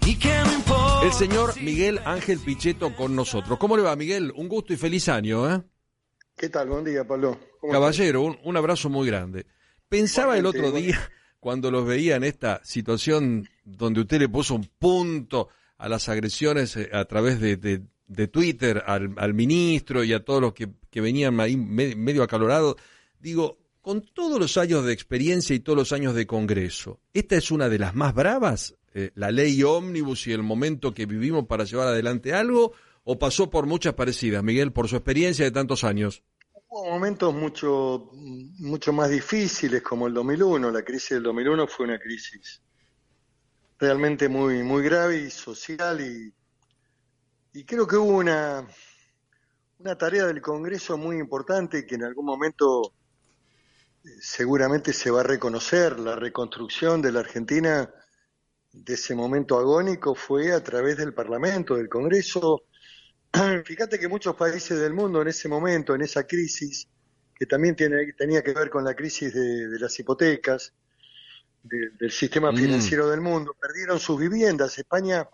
y que no importa. El señor Miguel Ángel Pichetto con nosotros. ¿Cómo le va, Miguel? Un gusto y feliz año, ¿eh? ¿Qué tal? Buen día, Pablo. Caballero, un abrazo muy grande. Pensaba el otro día, cuando los veía en esta situación donde usted le puso un punto a las agresiones a través de Twitter al ministro y a todos los que venían ahí medio acalorados, digo, con todos los años de experiencia y todos los años de Congreso, ¿esta es una de las más bravas? ¿La ley ómnibus y el momento que vivimos para llevar adelante algo? ¿O pasó por muchas parecidas, Miguel, por su experiencia de tantos años? Hubo momentos mucho más difíciles, como el 2001. La crisis del 2001 fue una crisis realmente muy grave y social, y creo que hubo una tarea del Congreso muy importante que en algún momento seguramente se va a reconocer. La reconstrucción de la Argentina de ese momento agónico fue a través del Parlamento, del Congreso. Fíjate que muchos países del mundo en ese momento, en esa crisis, que también tenía que ver con la crisis de las hipotecas, del sistema financiero del mundo, perdieron sus viviendas. España,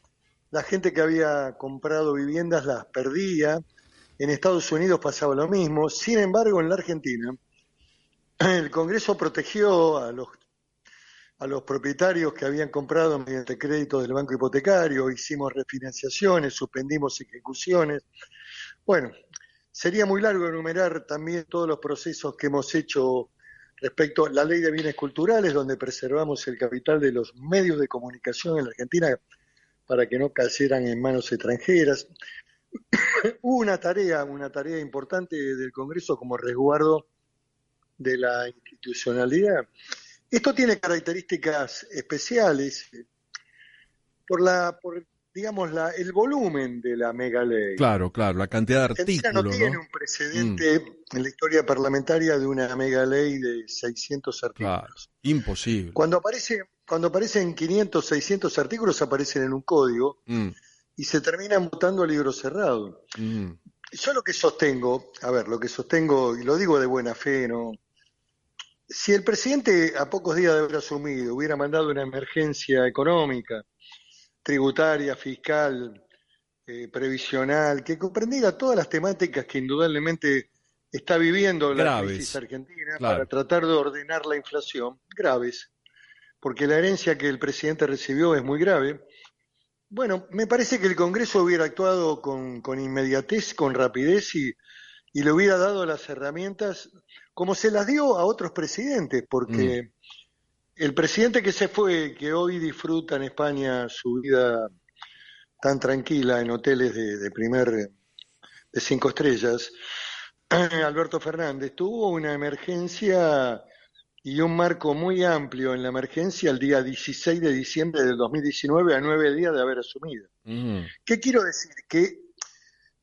la gente que había comprado viviendas las perdía. En Estados Unidos pasaba lo mismo. Sin embargo, en la Argentina, el Congreso protegió a los propietarios que habían comprado mediante créditos del banco hipotecario, hicimos refinanciaciones, suspendimos ejecuciones. Bueno, sería muy largo enumerar también todos los procesos que hemos hecho respecto a la ley de bienes culturales, donde preservamos el capital de los medios de comunicación en la Argentina para que no cayeran en manos extranjeras. Hubo una tarea importante del Congreso como resguardo de la institucionalidad. Esto tiene características especiales digamos, el volumen de la mega ley. Claro, la cantidad de artículos. Argentina no tiene un precedente en la historia parlamentaria de una mega ley de 600 artículos. Claro, imposible. Cuando aparecen 500, 600 artículos, aparecen en un código y se terminan votando a libro cerrado. Yo lo que sostengo, y lo digo de buena fe, ¿no? Si el presidente, a pocos días de haber asumido, hubiera mandado una emergencia económica, tributaria, fiscal, previsional, que comprendiera todas las temáticas que indudablemente está viviendo la crisis argentina, para tratar de ordenar la inflación, graves, porque la herencia que el presidente recibió es muy grave. Bueno, me parece que el Congreso hubiera actuado con inmediatez, con rapidez, y le hubiera dado las herramientas como se las dio a otros presidentes, porque el presidente que se fue, que hoy disfruta en España su vida tan tranquila en hoteles de 5 estrellas, Alberto Fernández, tuvo una emergencia y un marco muy amplio en la emergencia el día 16 de diciembre del 2019, a 9 días de haber asumido. ¿Qué quiero decir? Que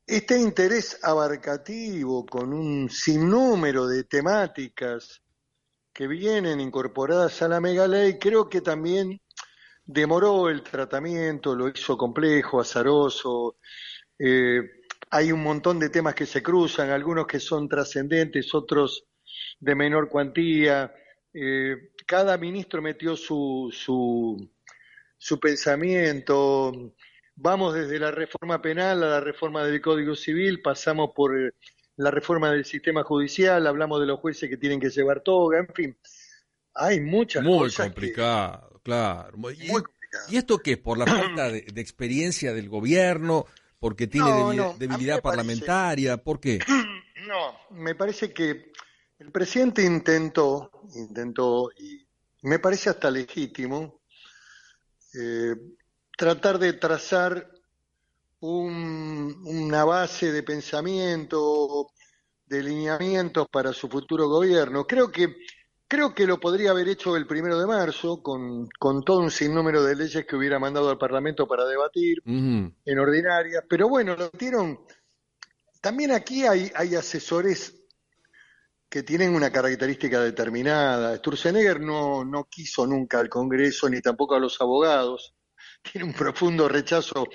este interés abarcativo con un sinnúmero de temáticas que vienen incorporadas a la mega ley, creo que también demoró el tratamiento, lo hizo complejo, azaroso. Hay un montón de temas que se cruzan, algunos que son trascendentes, otros de menor cuantía. Cada ministro metió su pensamiento. Vamos desde la reforma penal a la reforma del Código Civil, pasamos por la reforma del sistema judicial, hablamos de los jueces que tienen que llevar toga, en fin, hay muchas cosas. Muy complicado, claro. Muy complicado. ¿Y esto qué es? ¿Por la falta de experiencia del gobierno? ¿Porque tiene debilidad parlamentaria? ¿Por qué? No, me parece que el presidente intentó, y me parece hasta legítimo, tratar de trazar una base de pensamiento, de lineamientos para su futuro gobierno. Creo que lo podría haber hecho el 1 de marzo con todo un sinnúmero de leyes que hubiera mandado al Parlamento para debatir en ordinaria, pero bueno, lo metieron. También aquí hay asesores que tienen una característica determinada. Sturzenegger no quiso nunca al Congreso ni tampoco a los abogados. Tiene un profundo rechazo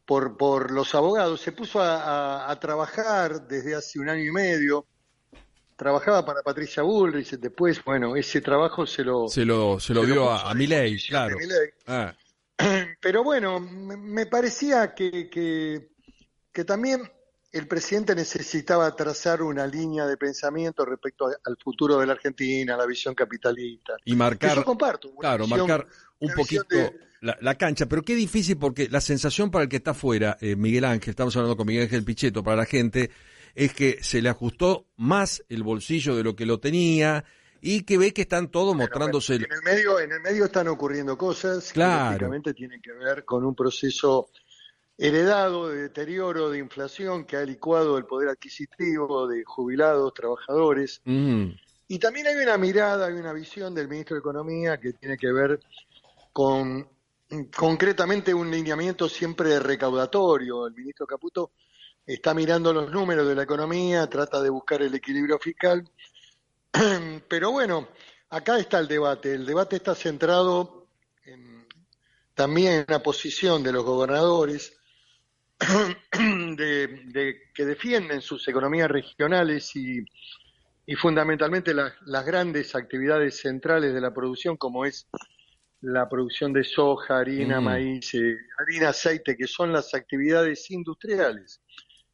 por los abogados. Se puso a trabajar desde hace 1 año y medio. Trabajaba para Patricia Bullrich, después, bueno, ese trabajo se lo dio a Milei, claro. Pero bueno, me parecía que también el presidente necesitaba trazar una línea de pensamiento respecto al futuro de la Argentina, la visión capitalista, Y que yo marcar, comparto, claro, marcar un una visión de... poquito la cancha, pero qué difícil porque la sensación para el que está afuera, Miguel Ángel, estamos hablando con Miguel Ángel Pichetto, para la gente, es que se le ajustó más el bolsillo de lo que lo tenía y que ve que están todos Bueno, mostrándose. en el medio están ocurriendo cosas que Claro. lógicamente tienen que ver con un proceso heredado de deterioro, de inflación que ha licuado el poder adquisitivo de jubilados, trabajadores. Mm, Y también hay una mirada, hay una visión del ministro de Economía que tiene que ver con concretamente un lineamiento siempre recaudatorio. El ministro Caputo está mirando los números de la economía, trata de buscar el equilibrio fiscal, pero bueno, acá está el debate. El debate está centrado también en una posición de los gobernadores que defienden sus economías regionales y fundamentalmente las grandes actividades centrales de la producción, como es la producción de soja, harina, mm. maíz, harina, aceite, que son las actividades industriales,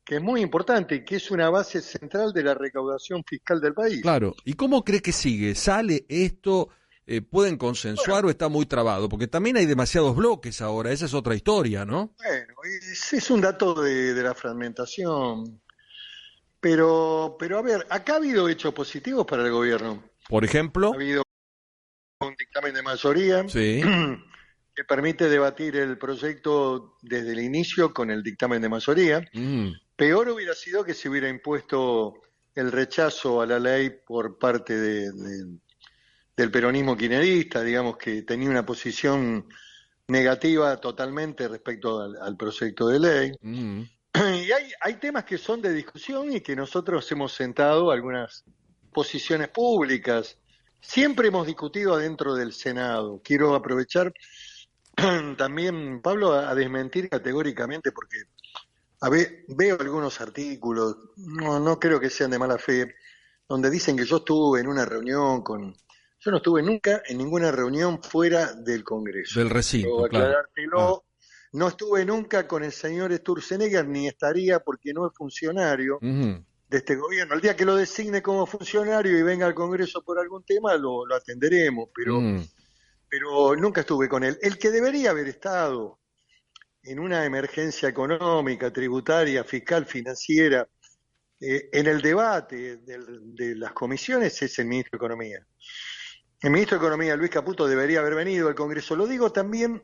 que es muy importante y que es una base central de la recaudación fiscal del país. Claro. ¿Y cómo cree que sigue? ¿Sale esto? ¿Pueden Bueno, consensuar o está muy trabado? Porque también hay demasiados bloques ahora, esa es otra historia, ¿no? bueno, es un dato de la fragmentación, pero a ver, acá ha habido hechos positivos para el gobierno. Por Ha ejemplo, habido un dictamen de mayoría sí. que permite debatir el proyecto desde el inicio con el dictamen de mayoría. Mm, Peor hubiera sido que se hubiera impuesto el rechazo a la ley por parte del peronismo kirchnerista, digamos que tenía una posición negativa totalmente respecto al proyecto de ley. mm. Y hay temas que son de discusión y que nosotros hemos sentado algunas posiciones públicas. Siempre hemos discutido adentro del Senado. Quiero aprovechar también, Pablo, a desmentir categóricamente, porque veo algunos artículos, no creo que sean de mala fe, donde dicen que yo estuve en una reunión con... Yo no estuve nunca en ninguna reunión fuera del Del Congreso. recinto, Quiero claro. Ah, aclarártelo. No estuve nunca con el señor Sturzenegger, ni estaría porque no es funcionario ujú, de este gobierno. El día que lo designe como funcionario y venga al Congreso por algún tema, lo atenderemos, mm. pero nunca estuve con él. El que debería haber estado en una emergencia económica, tributaria, fiscal, financiera, en el debate de las comisiones es el ministro de Economía. El ministro de Economía, Luis Caputo, debería haber venido al Congreso. Lo digo también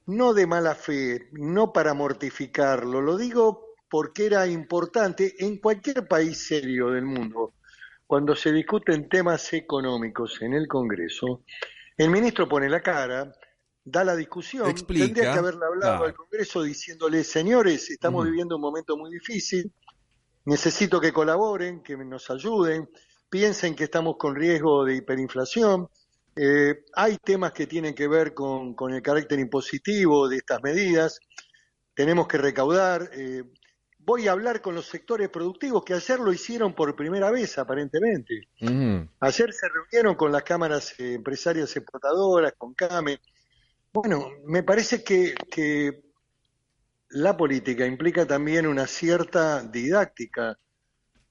no de mala fe, no para mortificarlo, lo digo porque era importante en cualquier país serio del mundo, cuando se discuten temas económicos en el Congreso, el ministro pone la cara, da la discusión, tendría que Explica, haberle hablado al claro. Congreso diciéndole, señores, estamos Ujú. viviendo un momento muy difícil, necesito que colaboren, que nos ayuden, piensen que estamos con riesgo de hiperinflación. Hay temas que tienen que ver con el carácter impositivo de estas medidas. Tenemos que recaudar. Voy a hablar con los sectores productivos que ayer lo hicieron por primera vez, aparentemente. Ujú. Ayer se reunieron con las cámaras empresarias exportadoras, con CAME. Bueno, me parece que la política implica también una cierta didáctica,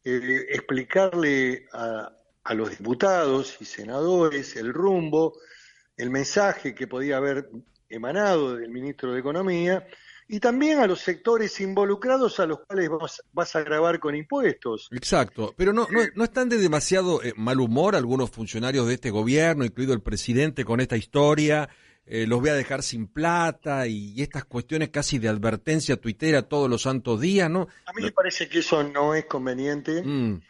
explicarle a los diputados y senadores el rumbo, el mensaje que podía haber emanado del ministro de Economía y también a los sectores involucrados a los cuales vas a grabar con impuestos. Exacto, pero no están de demasiado mal humor algunos funcionarios de este gobierno, incluido el presidente, con esta historia. Los voy a dejar sin plata y estas cuestiones casi de advertencia tuitera todos los santos días, ¿no? A mí me parece que eso no es conveniente, Mm,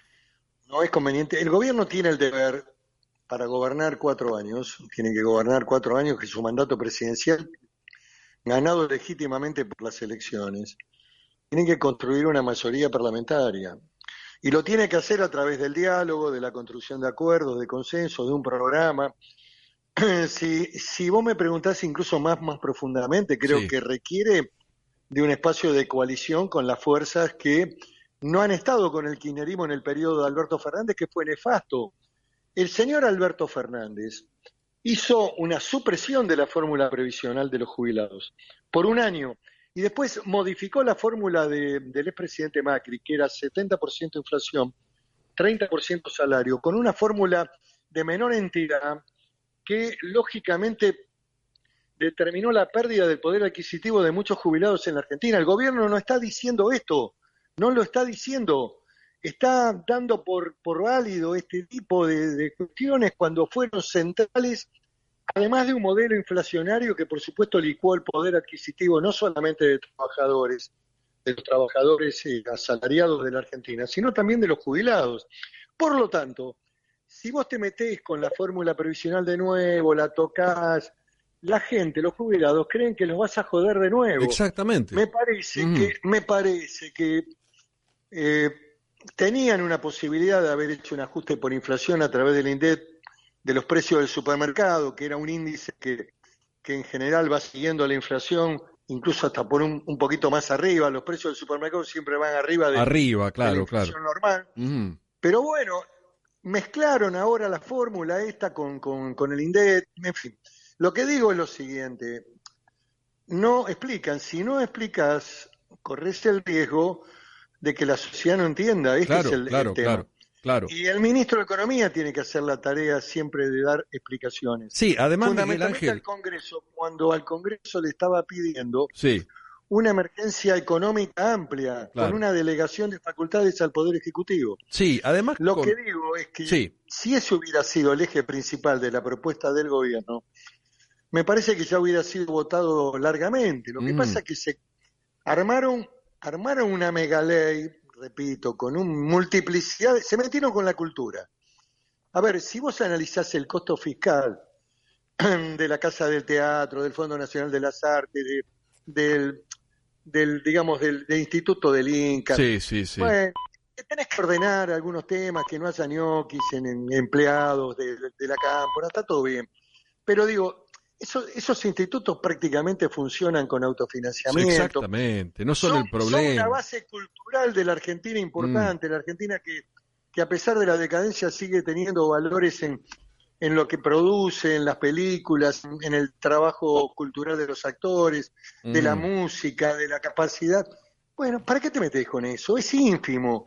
no es conveniente. El gobierno tiene el deber para gobernar 4 años, tiene que gobernar 4 años, que es su mandato presidencial, ganado legítimamente por las elecciones, tiene que construir una mayoría parlamentaria. Y lo tiene que hacer a través del diálogo, de la construcción de acuerdos, de consenso, de un programa. Si vos me preguntás incluso más profundamente, creo sí, que requiere de un espacio de coalición con las fuerzas que no han estado con el kirchnerismo en el periodo de Alberto Fernández, que fue nefasto. El señor Alberto Fernández hizo una supresión de la fórmula previsional de los jubilados por un año y después modificó la fórmula del expresidente Macri, que era 70% inflación, 30% salario, con una fórmula de menor entidad que lógicamente determinó la pérdida del poder adquisitivo de muchos jubilados en la Argentina. El gobierno no está diciendo esto, no lo está diciendo, está dando por válido este tipo de cuestiones cuando fueron centrales, además de un modelo inflacionario que por supuesto licuó el poder adquisitivo no solamente de los trabajadores asalariados de la Argentina, sino también de los jubilados. Por lo tanto, si vos te metés con la fórmula previsional de nuevo, la tocás, la gente, los jubilados, creen que los vas a joder de nuevo. Exactamente. Me parece que tenían una posibilidad de haber hecho un ajuste por inflación a través del INDEC de los precios del supermercado, que era un índice que en general va siguiendo la inflación, incluso hasta por un poquito más arriba. Los precios del supermercado siempre van arriba de la inflación normal. Pero bueno, mezclaron ahora la fórmula esta con el INDEC, en fin. Lo que digo es lo siguiente, no explican, si no explicas, corres el riesgo de que la sociedad no entienda, es el tema. Claro. Y el ministro de Economía tiene que hacer la tarea siempre de dar explicaciones. Sí, además fundamentalmente al Congreso, cuando al Congreso le estaba pidiendo sí. una emergencia económica amplia, con una delegación de facultades al Poder Ejecutivo. Sí, además lo que digo es que si ese hubiera sido el eje principal de la propuesta del gobierno, me parece que ya hubiera sido votado largamente. Lo que pasa es que se armaron una mega ley, repito, con multiplicidad, se metieron con la cultura. A ver, si vos analizás el costo fiscal de la Casa del Teatro, del Fondo Nacional de las Artes, del Instituto del Inca, bueno, tenés que ordenar algunos temas, que no haya ñoquis en empleados de la cámpora, está todo bien. Pero digo, esos institutos prácticamente funcionan con autofinanciamiento. Exactamente, no son el problema. Son una base cultural de la Argentina importante, la Argentina que a pesar de la decadencia sigue teniendo valores en lo que produce, en las películas, en el trabajo cultural de los actores, de la música, de la capacidad. Bueno, ¿para qué te metes con eso? Es ínfimo.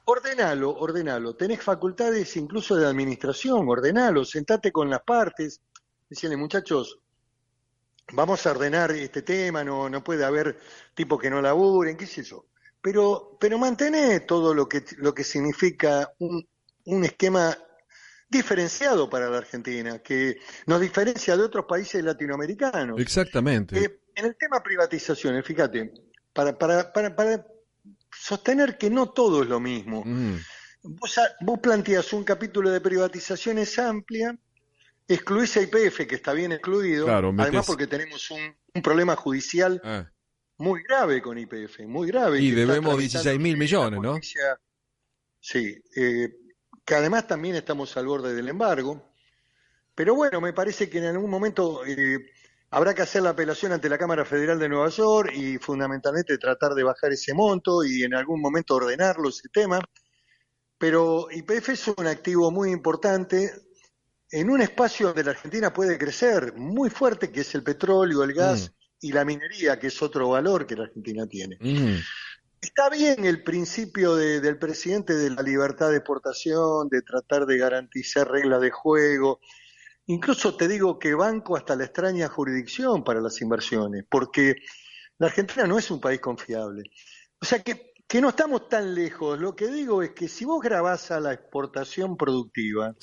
Ordenalo. Tenés facultades incluso de administración, ordenalo, sentate con las partes. Decirle, muchachos, vamos a ordenar este tema, no puede haber tipos que no laburen, qué sé yo. Pero mantené todo lo que significa un esquema diferenciado para la Argentina, que nos diferencia de otros países latinoamericanos. Exactamente. En el tema privatizaciones, fíjate, para sostener que no todo es lo mismo. Vos planteas un capítulo de privatizaciones amplia, excluís a YPF, que está bien excluido, además porque tenemos un problema judicial muy grave con YPF, muy grave. Y debemos 16.000 millones, ¿no? Sí, que además también estamos al borde del embargo. Pero bueno, me parece que en algún momento habrá que hacer la apelación ante la Cámara Federal de Nueva York y fundamentalmente tratar de bajar ese monto y en algún momento ordenarlo ese tema. Pero YPF es un activo muy importante en un espacio donde la Argentina puede crecer muy fuerte, que es el petróleo, el gas y la minería, que es otro valor que la Argentina tiene. Está bien el principio del presidente de la libertad de exportación, de tratar de garantizar reglas de juego. Incluso te digo que banco hasta la extraña jurisdicción para las inversiones, porque la Argentina no es un país confiable. O sea que no estamos tan lejos. Lo que digo es que si vos grabás a la exportación productiva,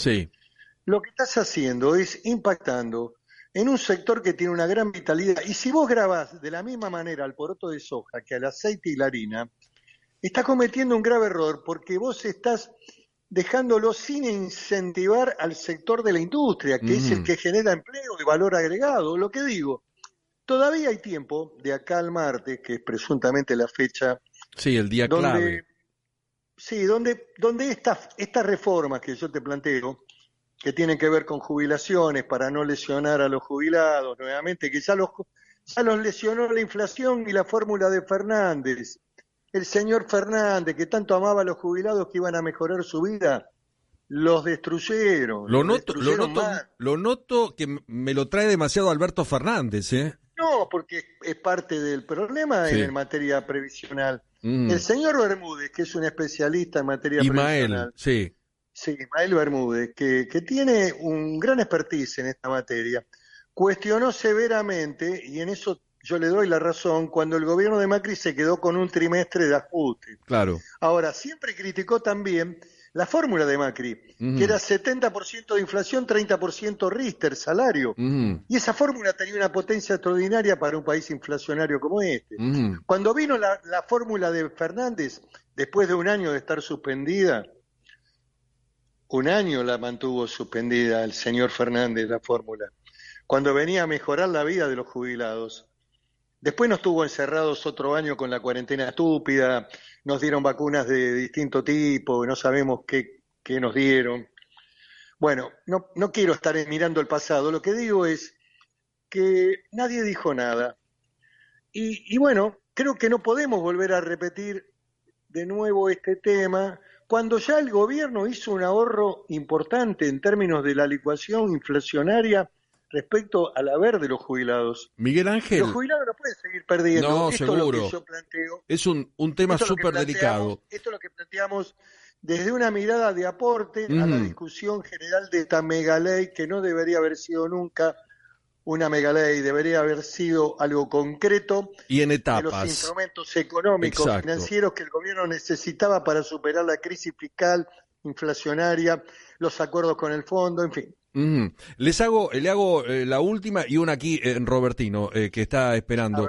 lo que estás haciendo es impactando en un sector que tiene una gran vitalidad. Y si vos grabás de la misma manera al poroto de soja que al aceite y la harina, estás cometiendo un grave error porque vos estás dejándolo sin incentivar al sector de la industria, que es el que genera empleo y valor agregado. Lo que digo, todavía hay tiempo, de acá al martes, que es presuntamente la fecha. Sí, el día clave. Sí, donde estas reformas que yo te planteo, que tienen que ver con jubilaciones para no lesionar a los jubilados, nuevamente, que ya los lesionó la inflación y la fórmula de Fernández. El señor Fernández, que tanto amaba a los jubilados que iban a mejorar su vida, los destruyeron. Lo noto que me lo trae demasiado Alberto Fernández, ¿eh? No, porque es parte del problema en materia previsional. El señor Bermúdez, que es un especialista en materia previsional. Sí. Sí, Ismael Bermúdez, que tiene un gran expertise en esta materia, cuestionó severamente, y en eso yo le doy la razón, cuando el gobierno de Macri se quedó con un trimestre de ajuste. Claro. Ahora, siempre criticó también la fórmula de Macri, que era 70% de inflación, 30% Richter, salario. Y esa fórmula tenía una potencia extraordinaria para un país inflacionario como este. Cuando vino la fórmula de Fernández, después de un año de estar suspendida, un año la mantuvo suspendida el señor Fernández, la fórmula, cuando venía a mejorar la vida de los jubilados. Después nos tuvo encerrados otro año con la cuarentena estúpida, nos dieron vacunas de distinto tipo, no sabemos qué nos dieron. Bueno, no quiero estar mirando el pasado, lo que digo es que nadie dijo nada. Y bueno, creo que no podemos volver a repetir de nuevo este tema, cuando ya el gobierno hizo un ahorro importante en términos de la licuación inflacionaria respecto al haber de los jubilados. Miguel Ángel. Los jubilados no pueden seguir perdiendo. No, esto seguro. Es lo que yo planteo. Es un tema súper delicado. Esto es lo que planteamos desde una mirada de aporte a la discusión general de esta megaley, que no debería haber sido nunca una megaley, debería haber sido algo concreto y en etapas. De los instrumentos económicos, financieros que el gobierno necesitaba para superar la crisis fiscal, inflacionaria, los acuerdos con el fondo, en fin. Le hago la última y una aquí en Robertino, que está esperando.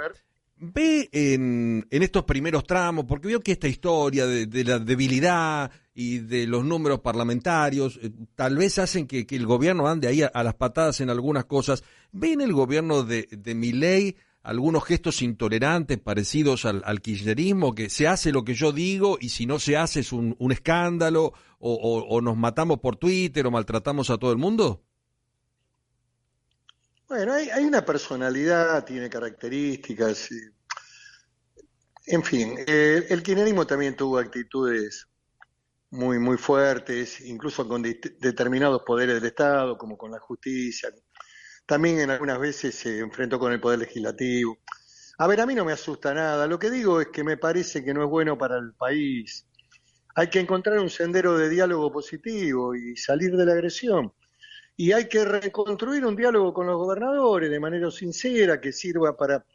Ve en estos primeros tramos, porque veo que esta historia de la debilidad y de los números parlamentarios tal vez hacen que el gobierno ande ahí a las patadas en algunas cosas. ¿Ve en el gobierno de Milei algunos gestos intolerantes parecidos al kirchnerismo, que se hace lo que yo digo y si no se hace es un escándalo, o nos matamos por Twitter o maltratamos a todo el mundo? Bueno, hay una personalidad, tiene características, en fin, el kirchnerismo también tuvo actitudes muy, muy fuertes, incluso con determinados poderes del Estado, como con la justicia. También en algunas veces se enfrentó con el Poder Legislativo. A ver, a mí no me asusta nada. Lo que digo es que me parece que no es bueno para el país. Hay que encontrar un sendero de diálogo positivo y salir de la agresión. Y hay que reconstruir un diálogo con los gobernadores de manera sincera, que sirva para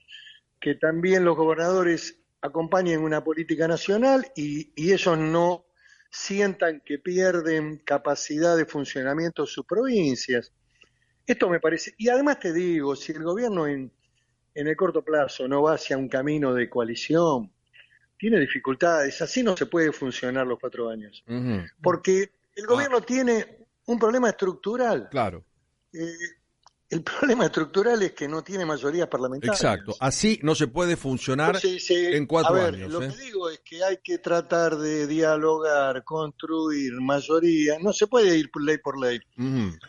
que también los gobernadores acompañen una política nacional y ellos no sientan que pierden capacidad de funcionamiento en sus provincias. Esto me parece, y además te digo, si el gobierno en el corto plazo no va hacia un camino de coalición, tiene dificultades, así no se puede funcionar los 4 años. Porque el gobierno tiene un problema estructural. Claro. El problema estructural es que no tiene mayorías parlamentarias. Exacto, así no se puede funcionar en 4 años. Lo que digo es que hay que tratar de dialogar, construir mayoría, no se puede ir ley por ley.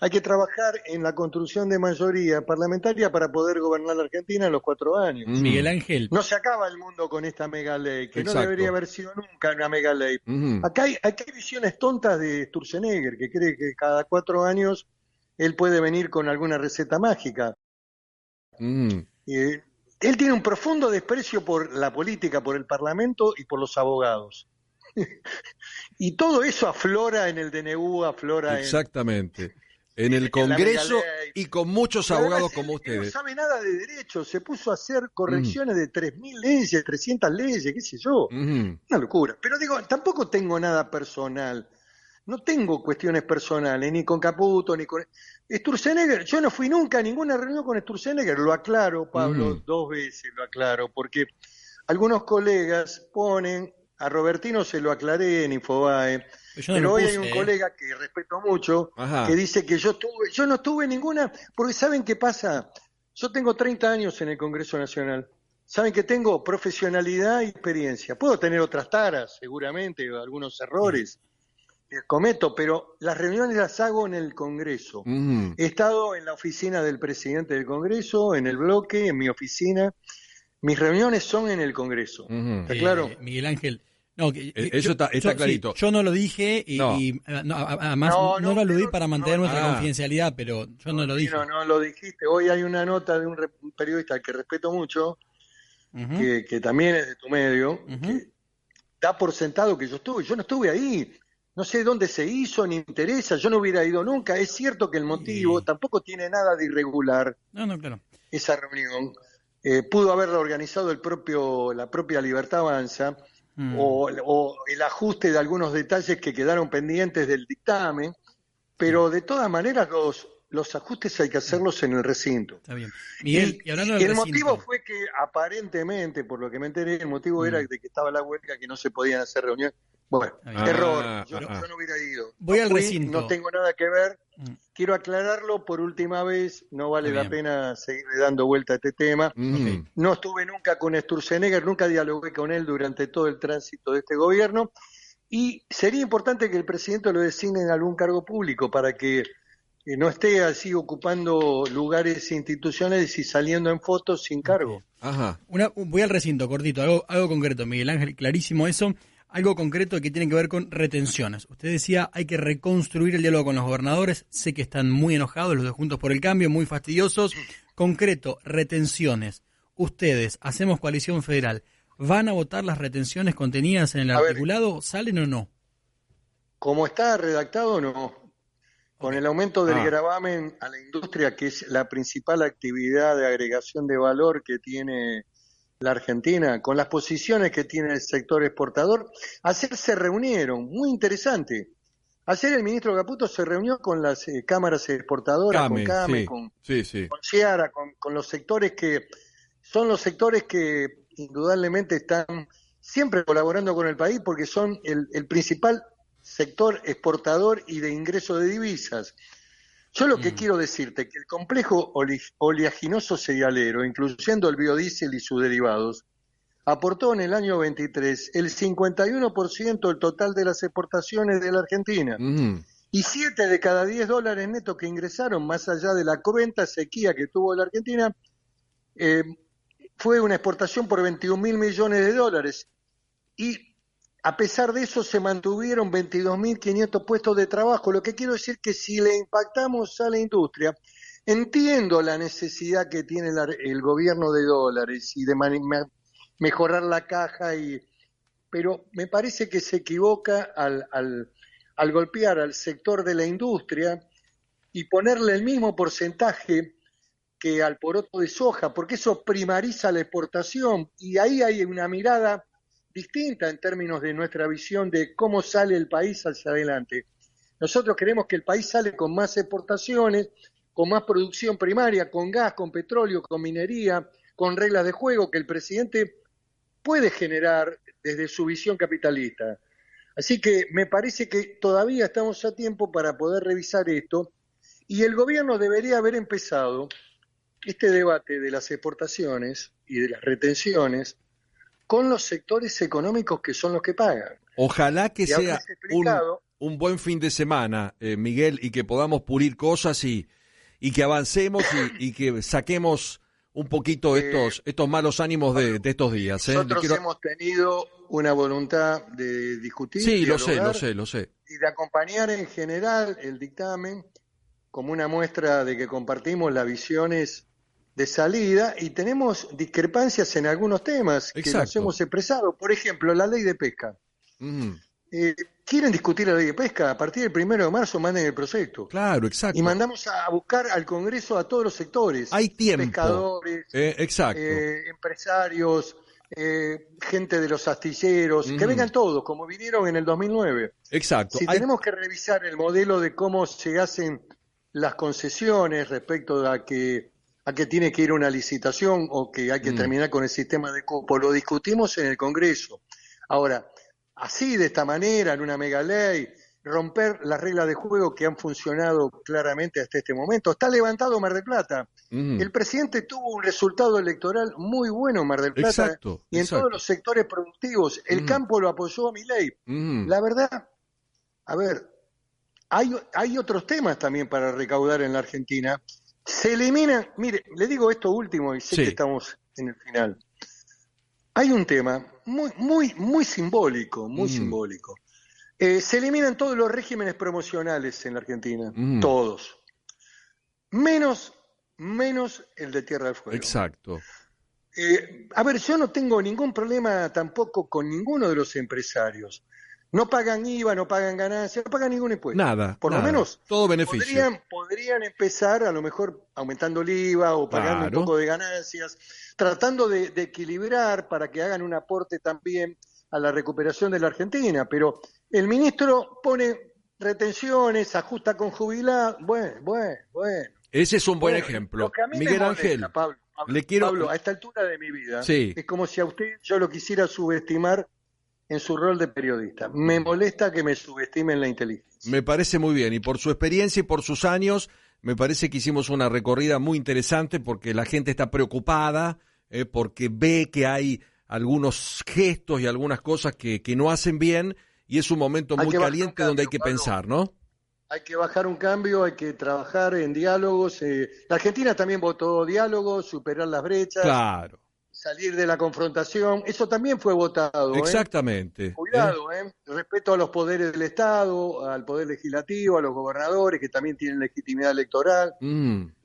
Hay que trabajar en la construcción de mayoría parlamentaria para poder gobernar la Argentina en los 4 años. Miguel Ángel. No se acaba el mundo con esta mega ley, que no debería haber sido nunca una mega ley. Acá hay visiones tontas de Sturzenegger, que cree que cada 4 años él puede venir con alguna receta mágica. Él tiene un profundo desprecio por la política, por el Parlamento y por los abogados. Y todo eso aflora en el DNU, aflora Exactamente. En el Congreso y con muchos abogados como ustedes. No sabe nada de derecho, se puso a hacer correcciones de 3.000 leyes, 300 leyes, qué sé yo. Una locura. Pero digo, tampoco tengo nada personal. No tengo cuestiones personales, ni con Caputo, ni con Sturzenegger. Yo no fui nunca a ninguna reunión con Sturzenegger, lo aclaro, Pablo, 2 veces lo aclaro, porque algunos colegas ponen, a Robertino se lo aclaré en Infobae, pero hoy hay un colega que respeto mucho, que dice que yo no estuve en ninguna, porque ¿saben qué pasa? Yo tengo 30 años en el Congreso Nacional. Saben que tengo profesionalidad y experiencia. Puedo tener otras taras, seguramente, algunos errores. Cometo, pero las reuniones las hago en el Congreso. He estado en la oficina del presidente del Congreso, en el bloque, en mi oficina. Mis reuniones son en el Congreso. ¿Está claro? Miguel Ángel, No, eso está clarito. Sí, yo no lo dije además no lo aludí para mantener nuestra confidencialidad, pero yo no lo dije. No lo dijiste. Hoy hay una nota de un periodista que respeto mucho, que también es de tu medio, que da por sentado que yo estuve. Yo no estuve ahí. No sé dónde se hizo, ni me interesa. Yo no hubiera ido nunca. Es cierto que el motivo tampoco tiene nada de irregular. No, claro. Esa reunión. Pudo haberla organizado la propia Libertad Avanza. O el ajuste de algunos detalles que quedaron pendientes del dictamen, pero de todas maneras los ajustes hay que hacerlos en el recinto. Está bien. Miguel, y hablando del el recinto, motivo fue que aparentemente, por lo que me enteré, el motivo era de que estaba la huelga, que no se podían hacer reuniones. Bueno, error, yo no hubiera ido. Voy al recinto. No tengo nada que ver. Quiero aclararlo por última vez, no vale la pena seguir dando vuelta a este tema. No estuve nunca con Sturzenegger, nunca dialogué con él durante todo el tránsito de este gobierno, y sería importante que el presidente lo designe en algún cargo público para que no esté así ocupando lugares institucionales y saliendo en fotos sin cargo. Voy al recinto, cortito, algo concreto, Miguel Ángel, clarísimo eso. Algo concreto que tiene que ver con retenciones. Usted decía, hay que reconstruir el diálogo con los gobernadores. Sé que están muy enojados los de Juntos por el Cambio, muy fastidiosos. Concreto, retenciones. Ustedes, Hacemos Coalición Federal, ¿van a votar las retenciones contenidas en el articulado? ¿Salen o no? Como está redactado, no. Con el aumento del gravamen a la industria, que es la principal actividad de agregación de valor que tiene la Argentina, con las posiciones que tiene el sector exportador, ayer se reunieron, muy interesante. Ayer el ministro Caputo se reunió con las cámaras exportadoras, con CAME, con Ciara, con los sectores que son los sectores que indudablemente están siempre colaborando con el país porque son el principal sector exportador y de ingreso de divisas. Yo lo que quiero decirte que el complejo oleaginoso cerealero, incluyendo el biodiesel y sus derivados, aportó en el año 23 el 51% del total de las exportaciones de la Argentina. Y 7 de cada 10 dólares netos que ingresaron, más allá de la cruenta sequía que tuvo la Argentina, fue una exportación por 21 mil millones de dólares. Y a pesar de eso se mantuvieron 22.500 puestos de trabajo, lo que quiero decir que si le impactamos a la industria, entiendo la necesidad que tiene el gobierno de dólares y de mejorar la caja, pero me parece que se equivoca al golpear al sector de la industria y ponerle el mismo porcentaje que al poroto de soja, porque eso primariza la exportación y ahí hay una mirada distinta en términos de nuestra visión de cómo sale el país hacia adelante. Nosotros queremos que el país sale con más exportaciones, con más producción primaria, con gas, con petróleo, con minería, con reglas de juego que el presidente puede generar desde su visión capitalista. Así que me parece que todavía estamos a tiempo para poder revisar esto y el gobierno debería haber empezado este debate de las exportaciones y de las retenciones con los sectores económicos que son los que pagan. Ojalá que sea un buen fin de semana, Miguel, y que podamos pulir cosas y que avancemos y que saquemos un poquito estos malos ánimos de estos días. Nosotros hemos tenido una voluntad de discutir. Sí, lo sé. Y de acompañar en general el dictamen como una muestra de que compartimos las visiones de salida y tenemos discrepancias en algunos temas que nos hemos expresado. Por ejemplo, la ley de pesca. ¿Quieren discutir la ley de pesca? A partir del 1 de marzo manden el proyecto. Claro, exacto. Y mandamos a buscar al Congreso a todos los sectores. Hay tiempo. Pescadores, empresarios, gente de los astilleros, que vengan todos, como vinieron en el 2009. Exacto. Si tenemos que revisar el modelo de cómo se hacen las concesiones respecto a que tiene que ir una licitación o que hay que terminar con el sistema de cupo, lo discutimos en el Congreso. Ahora, así de esta manera, en una mega ley, romper las reglas de juego que han funcionado claramente hasta este momento. Está levantado Mar del Plata. El presidente tuvo un resultado electoral muy bueno en Mar del Plata y en todos los sectores productivos. El campo lo apoyó a Milei. La verdad, a ver, hay otros temas también para recaudar en la Argentina. Se eliminan, mire, le digo esto último y sé que estamos en el final. hay un tema muy simbólico, simbólico. Se eliminan todos los regímenes promocionales en la Argentina, todos. Menos el de Tierra del Fuego. Exacto. A ver, yo no tengo ningún problema tampoco con ninguno de los empresarios. No pagan IVA, no pagan ganancias, no pagan ningún impuesto. Nada. Por lo menos todo beneficio. Podrían empezar a lo mejor aumentando el IVA o pagando un poco de ganancias, tratando de equilibrar para que hagan un aporte también a la recuperación de la Argentina. Pero el ministro pone retenciones, ajusta con jubilados. Bueno. Ese es un buen ejemplo. Miguel Ángel, Pablo, a esta altura de mi vida, es como si a usted yo lo quisiera subestimar en su rol de periodista. Me molesta que me subestimen la inteligencia. Me parece muy bien, y por su experiencia y por sus años, me parece que hicimos una recorrida muy interesante porque la gente está preocupada, porque ve que hay algunos gestos y algunas cosas que no hacen bien, y es un momento muy caliente donde hay que pensar, ¿no? Hay que bajar un cambio, hay que trabajar en diálogos. La Argentina también votó diálogos, superar las brechas. Claro. Salir de la confrontación, eso también fue votado. Exactamente. Cuidado, respeto a los poderes del Estado, al poder legislativo, a los gobernadores que también tienen legitimidad electoral.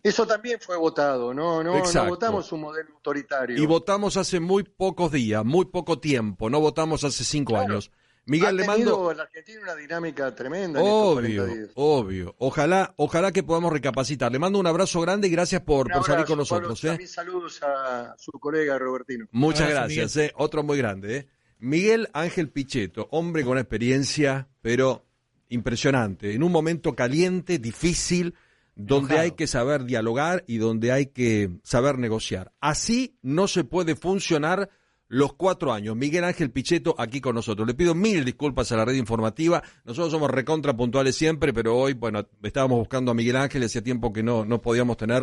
Eso también fue votado, no votamos un modelo autoritario. Y votamos hace muy pocos días, muy poco tiempo, no votamos hace 5 años. Miguel, le mando... la Argentina una dinámica tremenda. Obvio. Ojalá que podamos recapacitar. Le mando un abrazo grande y gracias por salir con nosotros. Pablo, también saludos a su colega Robertino. Muchas gracias. Otro muy grande. Miguel Ángel Pichetto, hombre con experiencia, pero impresionante. En un momento caliente, difícil, donde hay que saber dialogar y donde hay que saber negociar. Así no se puede funcionar los 4 años. Miguel Ángel Pichetto aquí con nosotros. Le pido 1000 disculpas a la red informativa. Nosotros somos recontra puntuales siempre, pero hoy, estábamos buscando a Miguel Ángel, hacía tiempo que no podíamos tenerlo.